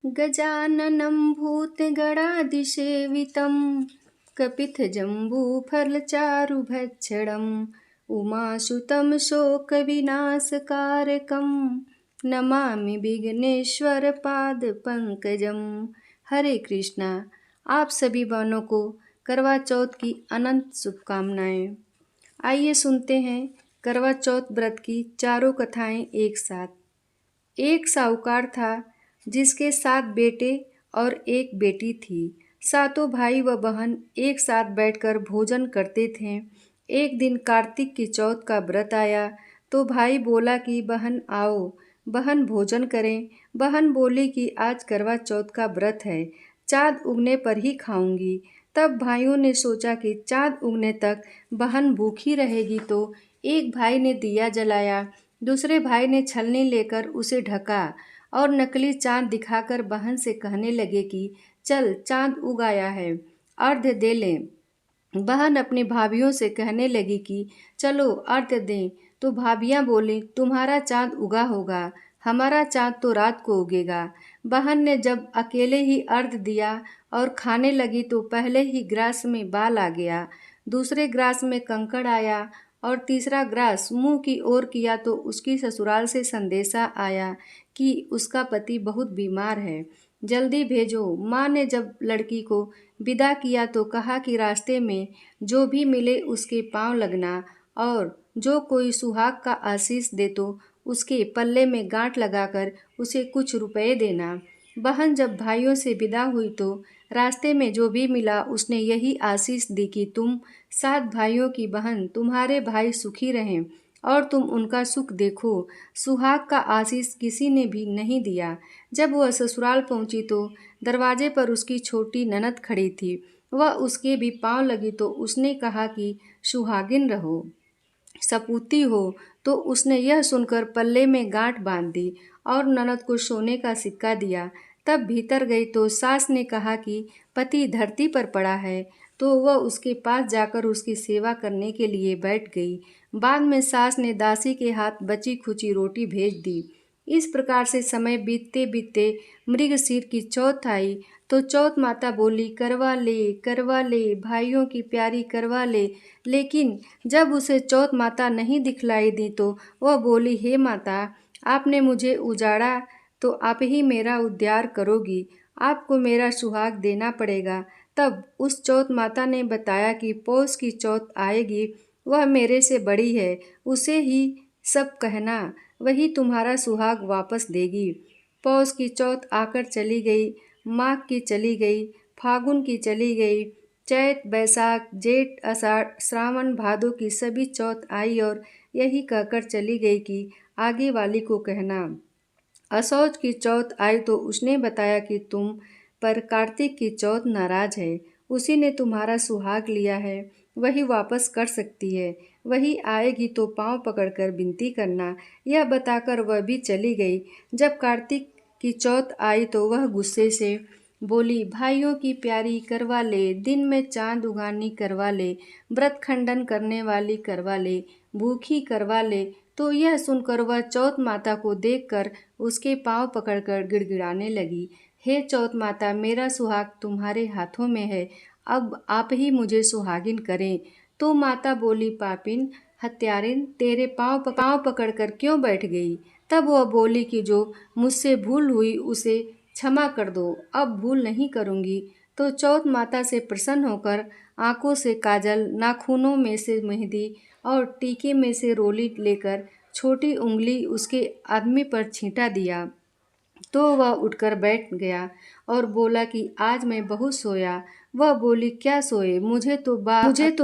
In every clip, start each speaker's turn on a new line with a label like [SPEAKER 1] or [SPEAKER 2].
[SPEAKER 1] गजाननं भूतगणादिसेवितं कपित्थजम्बूफलचारुभक्षणम् उमासुतं शोकविनाशकारकं नमामि विघ्नेश्वरपादपङ्कजं। हरे कृष्णा। आप सभी बहनों को करवा चौथ की अनंत शुभकामनाएं। आइए सुनते हैं करवा चौथ व्रत की चारों कथाएं एक साथ। एक साहूकार था जिसके 7 बेटे और एक बेटी थी। सातों भाई व बहन एक साथ बैठकर भोजन करते थे। एक दिन कार्तिक की चौथ का व्रत आया तो भाई बोला कि बहन आओ, बहन भोजन करें। बहन बोली कि आज करवा चौथ का व्रत है, चाँद उगने पर ही खाऊंगी। तब भाइयों ने सोचा कि चाँद उगने तक बहन भूखी रहेगी, तो एक भाई ने दिया जलाया, दूसरे भाई ने छलनी लेकर उसे ढका और नकली चाँद दिखाकर बहन से कहने लगे कि चल चाँद उग आया है, अर्घ्य दे लें। बहन अपनी भाभीयों से कहने लगी कि चलो अर्घ्य दें, तो भाभियाँ बोली तुम्हारा चाँद उगा होगा, हमारा चाँद तो रात को उगेगा। बहन ने जब अकेले ही अर्घ्य दिया और खाने लगी तो पहले ही ग्रास में बाल आ गया, दूसरे ग्रास में कंकड़ आया और तीसरा ग्रास मुंह की ओर किया तो उसकी ससुराल से संदेशा आया कि उसका पति बहुत बीमार है, जल्दी भेजो। माँ ने जब लड़की को विदा किया तो कहा कि रास्ते में जो भी मिले उसके पांव लगना और जो कोई सुहाग का आशीष दे तो उसके पल्ले में गांठ लगाकर उसे कुछ रुपए देना। बहन जब भाइयों से विदा हुई तो रास्ते में जो भी मिला उसने यही आशीष दी कि तुम 7 भाइयों की बहन, तुम्हारे भाई सुखी रहें और तुम उनका सुख देखो। सुहाग का आशीष किसी ने भी नहीं दिया। जब वह ससुराल पहुंची तो दरवाजे पर उसकी छोटी ननद खड़ी थी। वह उसके भी पांव लगी तो उसने कहा कि सुहागिन रहो, सपूती हो। तो उसने यह सुनकर पल्ले में गांठ बांध दी और ननद को सोने का सिक्का दिया। तब भीतर गई तो सास ने कहा कि पति धरती पर पड़ा है, तो वह उसके पास जाकर उसकी सेवा करने के लिए बैठ गई। बाद में सास ने दासी के हाथ बची खुची रोटी भेज दी। इस प्रकार से समय बीतते बीतते मृगशीर की चौथ आई तो चौथ माता बोली करवा ले भाइयों की प्यारी करवा ले। लेकिन जब उसे चौथ माता नहीं दिखलाई दी तो वह बोली हे माता, आपने मुझे उजाड़ा तो आप ही मेरा उद्धार करोगी, आपको मेरा सुहाग देना पड़ेगा। तब उस चौथ माता ने बताया कि पौष की चौथ आएगी, वह मेरे से बड़ी है, उसे ही सब कहना, वही तुम्हारा सुहाग वापस देगी। पौष की चौथ आकर चली गई, माघ की चली गई, फागुन की चली गई, चैत बैसाख जेठ आषाढ़ श्रावण भादो की सभी चौथ आई और यही कहकर चली गई कि आगे वाली को कहना। असौज की चौथ आई तो उसने बताया कि तुम पर कार्तिक की चौथ नाराज है, उसी ने तुम्हारा सुहाग लिया है, वही वापस कर सकती है, वही आएगी तो पांव पकड़कर विनती करना। यह बताकर वह भी चली गई। जब कार्तिक की चौथ आई तो वह गुस्से से बोली भाइयों की प्यारी करवा ले, दिन में चांद उगानी करवा ले, व्रत खंडन करने वाली करवा ले, भूखी करवा ले। तो यह सुनकर वह चौथ माता को देखकर उसके पांव पकड़कर गिड़गिड़ाने लगी, हे चौथ माता, मेरा सुहाग तुम्हारे हाथों में है, अब आप ही मुझे सुहागिन करें। तो माता बोली पापिन हत्यारिन, तेरे पांव पकड़कर क्यों बैठ गई। तब वह बोली कि जो मुझसे भूल हुई उसे क्षमा कर दो, अब भूल नहीं करूँगी। तो चौथ माता से प्रसन्न होकर आंखों से काजल, नाखूनों में से मेहंदी और टीके में से रोली लेकर छोटी उंगली उसके आदमी पर छींटा दिया। तो वह उठकर बैठ गया और बोला कि आज मैं बहुत सोया। वह बोली क्या सोए, मुझे तो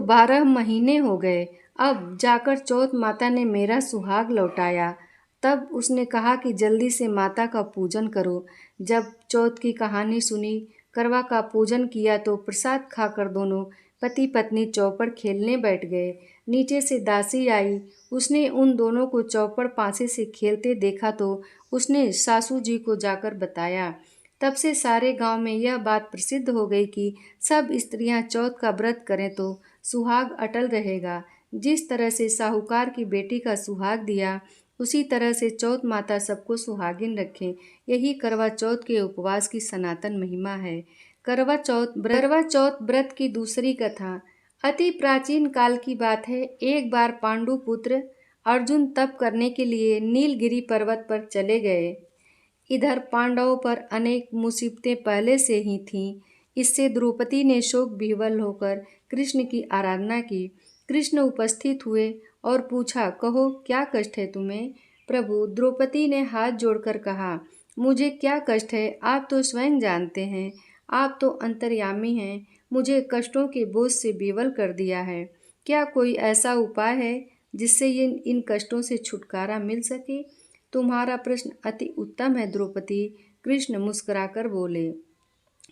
[SPEAKER 1] 12 महीने हो गए, अब जाकर चौथ माता ने मेरा सुहाग लौटाया। तब उसने कहा कि जल्दी से माता का पूजन करो। जब चौथ की कहानी सुनी, करवा का पूजन किया तो प्रसाद खाकर दोनों पति पत्नी चौपड़ खेलने बैठ गए। नीचे से दासी आई, उसने उन दोनों को चौपड़ पासे से खेलते देखा तो उसने सासू जी को जाकर बताया। तब से सारे गांव में यह बात प्रसिद्ध हो गई कि सब स्त्रियां चौथ का व्रत करें तो सुहाग अटल रहेगा। जिस तरह से साहूकार की बेटी का सुहाग दिया, उसी तरह से चौथ माता सबको सुहागिन रखें। यही करवा चौथ के उपवास की सनातन महिमा है। करवा चौथ व्रत की दूसरी कथा अति प्राचीन काल की बात है। एक बार पांडु पुत्र अर्जुन तप करने के लिए नीलगिरी पर्वत पर चले गए। इधर पांडवों पर अनेक मुसीबतें पहले से ही थीं। इससे द्रौपदी ने शोक विह्वल होकर कृष्ण की आराधना की। कृष्ण उपस्थित हुए और पूछा, कहो क्या कष्ट है तुम्हें? प्रभु, द्रौपदी ने हाथ जोड़कर कहा, मुझे क्या कष्ट है, आप तो स्वयं जानते हैं। आप तो अंतर्यामी हैं, मुझे कष्टों के बोझ से विवल कर दिया है। क्या कोई ऐसा उपाय है जिससे इन कष्टों से छुटकारा मिल सके? तुम्हारा प्रश्न अति उत्तम है द्रौपदी, कृष्ण मुस्कुराकर बोले।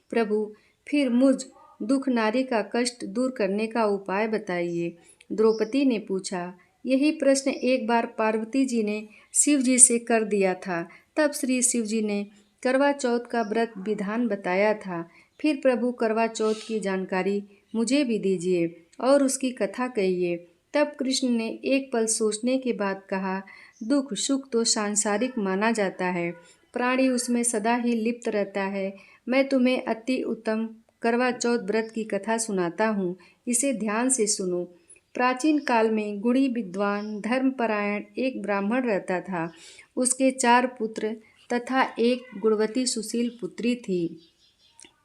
[SPEAKER 1] प्रभु, फिर मुझ दुख नारी का कष्ट दूर करने का उपाय बताइए। द्रौपदी ने पूछा। यही प्रश्न एक बार पार्वती जी ने शिव जी से कर दिया था। तब श्री शिव जी ने करवा चौथ का व्रत विधान बताया था। फिर प्रभु, करवा चौथ की जानकारी मुझे भी दीजिए और उसकी कथा कहिए। तब कृष्ण ने एक पल सोचने के बाद कहा, दुख सुख तो सांसारिक माना जाता है, प्राणी उसमें सदा ही लिप्त रहता है। मैं तुम्हें अति उत्तम करवा चौथ व्रत की कथा सुनाता हूँ, इसे ध्यान से सुनो। प्राचीन काल में गुणी विद्वान धर्मपरायण एक ब्राह्मण रहता था। उसके 4 पुत्र तथा एक गुणवती सुशील पुत्री थी।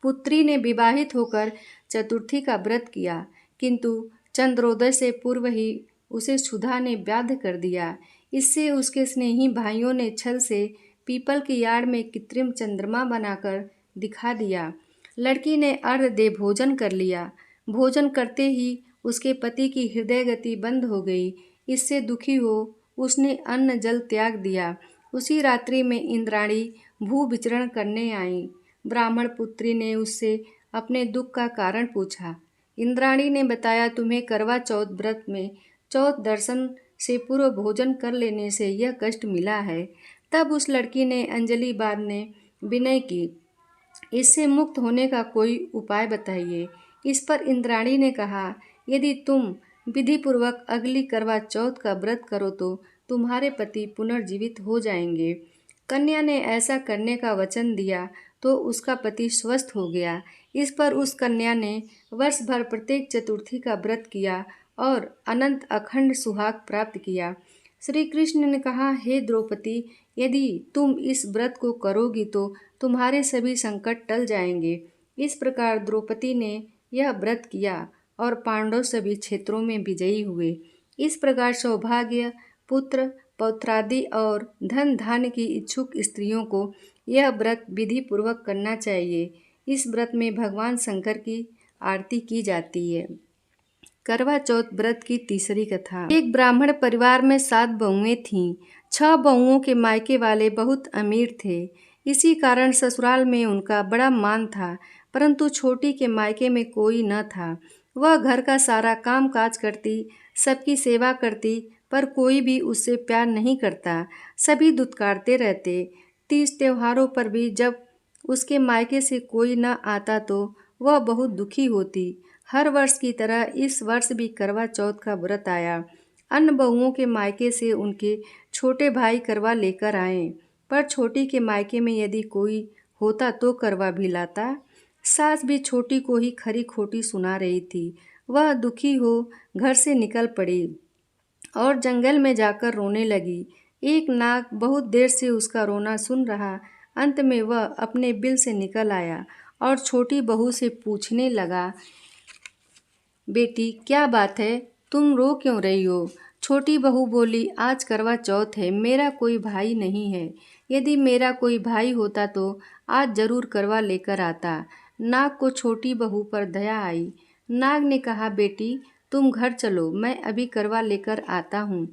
[SPEAKER 1] पुत्री ने विवाहित होकर चतुर्थी का व्रत किया, किंतु चंद्रोदय से पूर्व ही उसे क्षुधा ने व्याध कर दिया। इससे उसके स्नेही भाइयों ने छल से पीपल की आड़ में कृत्रिम चंद्रमा बनाकर दिखा दिया। लड़की ने अर्घ दे भोजन कर लिया। भोजन करते ही उसके पति की हृदय गति बंद हो गई। इससे दुखी हो उसने अन्न जल त्याग दिया। उसी रात्रि में इंद्राणी भू विचरण करने आई। ब्राह्मण पुत्री ने उससे अपने दुख का कारण पूछा। इंद्राणी ने बताया, तुम्हें करवा चौथ व्रत में चौथ दर्शन से पूर्व भोजन कर लेने से यह कष्ट मिला है। तब उस लड़की ने अंजलि बांधने विनय की, इससे मुक्त होने का कोई उपाय बताइए। इस पर इंद्राणी ने कहा, यदि तुम विधिपूर्वक अगली करवा चौथ का व्रत करो तो तुम्हारे पति पुनर्जीवित हो जाएंगे। कन्या ने ऐसा करने का वचन दिया तो उसका पति स्वस्थ हो गया। इस पर उस कन्या ने वर्ष भर प्रत्येक चतुर्थी का व्रत किया और अनंत अखंड सुहाग प्राप्त किया। श्री कृष्ण ने कहा, हे द्रौपदी, यदि तुम इस व्रत को करोगी तो तुम्हारे सभी संकट टल जाएंगे। इस प्रकार द्रौपदी ने यह व्रत किया और पांडव सभी क्षेत्रों में विजयी हुए। इस प्रकार सौभाग्य, पुत्र पौत्रादि और धन धान्य की इच्छुक स्त्रियों को यह व्रत विधि पूर्वक करना चाहिए। इस व्रत में भगवान शंकर की आरती की जाती है। करवा चौथ व्रत की तीसरी कथा। एक ब्राह्मण परिवार में 7 बहुएं थीं। 6 बहुओं के मायके वाले बहुत अमीर थे। इसी कारण ससुराल में उनका बड़ा मान था, परंतु छोटी के मायके में कोई न था। वह घर का सारा काम काज करती, सबकी सेवा करती, पर कोई भी उससे प्यार नहीं करता। सभी दुत्कारते रहते। तीज त्योहारों पर भी जब उसके मायके से कोई न आता तो वह बहुत दुखी होती। हर वर्ष की तरह इस वर्ष भी करवा चौथ का व्रत आया। अन्य बहुओं के मायके से उनके छोटे भाई करवा लेकर आए, पर छोटी के मायके में यदि कोई होता तो करवा भी लाता। सास भी छोटी को ही खरी खोटी सुना रही थी। वह दुखी हो घर से निकल पड़ी और जंगल में जाकर रोने लगी। एक नाग बहुत देर से उसका रोना सुन रहा। अंत में वह अपने बिल से निकल आया और छोटी बहू से पूछने लगा, बेटी क्या बात है, तुम रो क्यों रही हो? छोटी बहू बोली, आज करवा चौथ है, मेरा कोई भाई नहीं है। यदि मेरा कोई भाई होता तो आज जरूर करवा लेकर आता। नाग को छोटी बहू पर दया आई। नाग ने कहा, बेटी तुम घर चलो, मैं अभी करवा लेकर आता हूँ।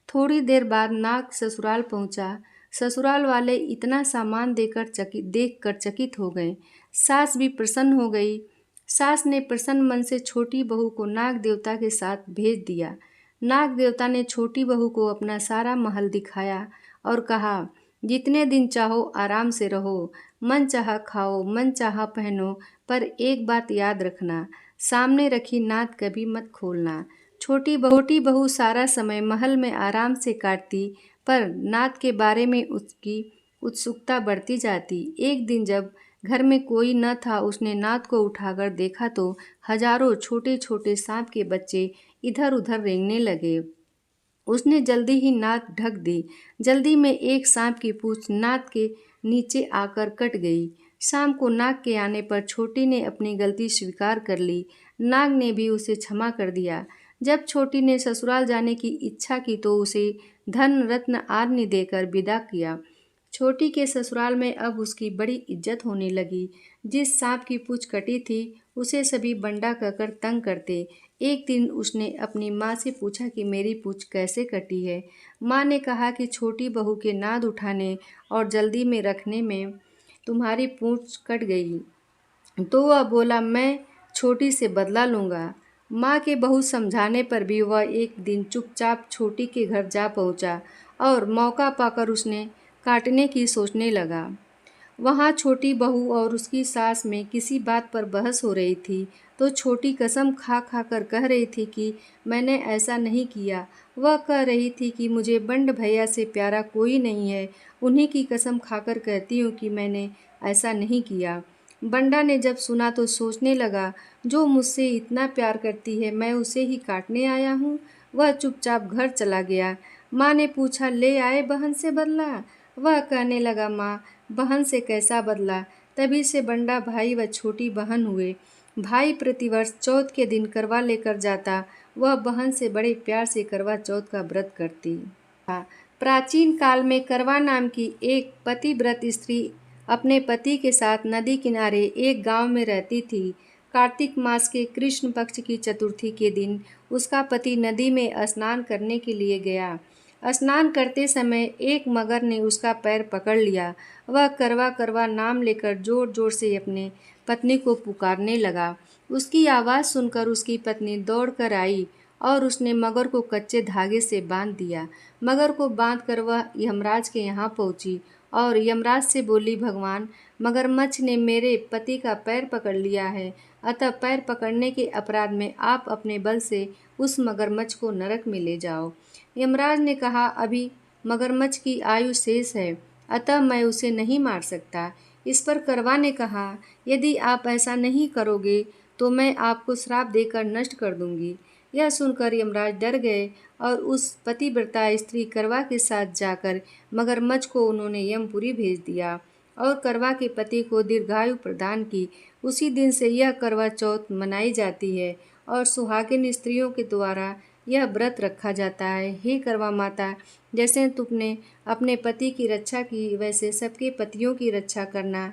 [SPEAKER 1] थोड़ी देर बाद नाग ससुराल पहुँचा। ससुराल वाले इतना सामान देखकर चकित हो गए। सास भी प्रसन्न हो गई। सास ने प्रसन्न मन से छोटी बहू को नाग देवता के साथ भेज दिया। नाग देवता ने छोटी बहू को अपना सारा महल दिखाया और कहा, जितने दिन चाहो आराम से रहो, मन चाहा खाओ, मन चाहा पहनो, पर एक बात याद रखना, सामने रखी नाद कभी मत खोलना। छोटी बहू सारा समय महल में आराम से काटती, पर नात के बारे में उसकी उत्सुकता बढ़ती जाती। एक दिन जब घर में कोई न था, उसने नात को उठाकर देखा तो हजारों छोटे छोटे सांप के बच्चे इधर उधर रेंगने लगे। उसने जल्दी ही नात ढक दी। जल्दी में एक सांप की पूंछ नात के नीचे आकर कट गई। शाम को नाग के आने पर छोटी ने अपनी गलती स्वीकार कर ली। नाग ने भी उसे क्षमा कर दिया। जब छोटी ने ससुराल जाने की इच्छा की तो उसे धन रत्न आदि देकर विदा किया। छोटी के ससुराल में अब उसकी बड़ी इज्जत होने लगी। जिस सांप की पूंछ कटी थी उसे सभी बंडा कहकर तंग करते। एक दिन उसने अपनी माँ से पूछा कि मेरी पूंछ कैसे कटी है। माँ ने कहा कि छोटी बहू के नाद उठाने और जल्दी में रखने में तुम्हारी पूंछ कट गई। तो वह बोला, मैं छोटी से बदला लूँगा। माँ के बहुत समझाने पर भी वह एक दिन चुपचाप छोटी के घर जा पहुँचा और मौका पाकर उसने काटने की सोचने लगा। वहाँ छोटी बहू और उसकी सास में किसी बात पर बहस हो रही थी। तो छोटी कसम खा खा कर कह रही थी कि मैंने ऐसा नहीं किया। वह कह रही थी कि मुझे बंड भैया से प्यारा कोई नहीं है। उन्हीं की कसम खाकर कहती हूँ कि मैंने ऐसा नहीं किया। बंडा ने जब सुना तो सोचने लगा, जो मुझसे इतना प्यार करती है मैं उसे ही काटने आया हूँ। वह चुपचाप घर चला गया। माँ ने पूछा, ले आए बहन से बदला? वह कहने लगा, माँ बहन से कैसा बदला। तभी से बंडा भाई व छोटी बहन हुए। भाई प्रतिवर्ष चौथ के दिन करवा लेकर जाता। वह बहन से बड़े प्यार से करवा चौथ का व्रत करती। प्राचीन काल में करवा नाम की एक पतिव्रत स्त्री अपने पति के साथ नदी किनारे एक गांव में रहती थी। कार्तिक मास के कृष्ण पक्ष की चतुर्थी के दिन उसका पति नदी में स्नान करने के लिए गया। स्नान करते समय एक मगर ने उसका पैर पकड़ लिया। वह करवा करवा नाम लेकर जोर जोर से अपने पत्नी को पुकारने लगा। उसकी आवाज़ सुनकर उसकी पत्नी दौड़ कर आई और उसने मगर को कच्चे धागे से बांध दिया। मगर को बांधकर वह यमराज के यहाँ पहुँची और यमराज से बोली, भगवान, मगरमच्छ ने मेरे पति का पैर पकड़ लिया है, अतः पैर पकड़ने के अपराध में आप अपने बल से उस मगरमच्छ को नरक में ले जाओ। यमराज ने कहा, अभी मगरमच्छ की आयु शेष है, अतः मैं उसे नहीं मार सकता। इस पर करवा ने कहा, यदि आप ऐसा नहीं करोगे तो मैं आपको श्राप देकर नष्ट कर दूंगी। यह सुनकर यमराज डर गए और उस पतिव्रता स्त्री करवा के साथ जाकर मगरमच्छ को उन्होंने यमपुरी भेज दिया और करवा के पति को दीर्घायु प्रदान की। उसी दिन से यह करवा चौथ मनाई जाती है और सुहागिन स्त्रियों के द्वारा यह व्रत रखा जाता है। हे करवा माता, जैसे तुमने अपने पति की रक्षा की वैसे सबके पतियों की रक्षा करना।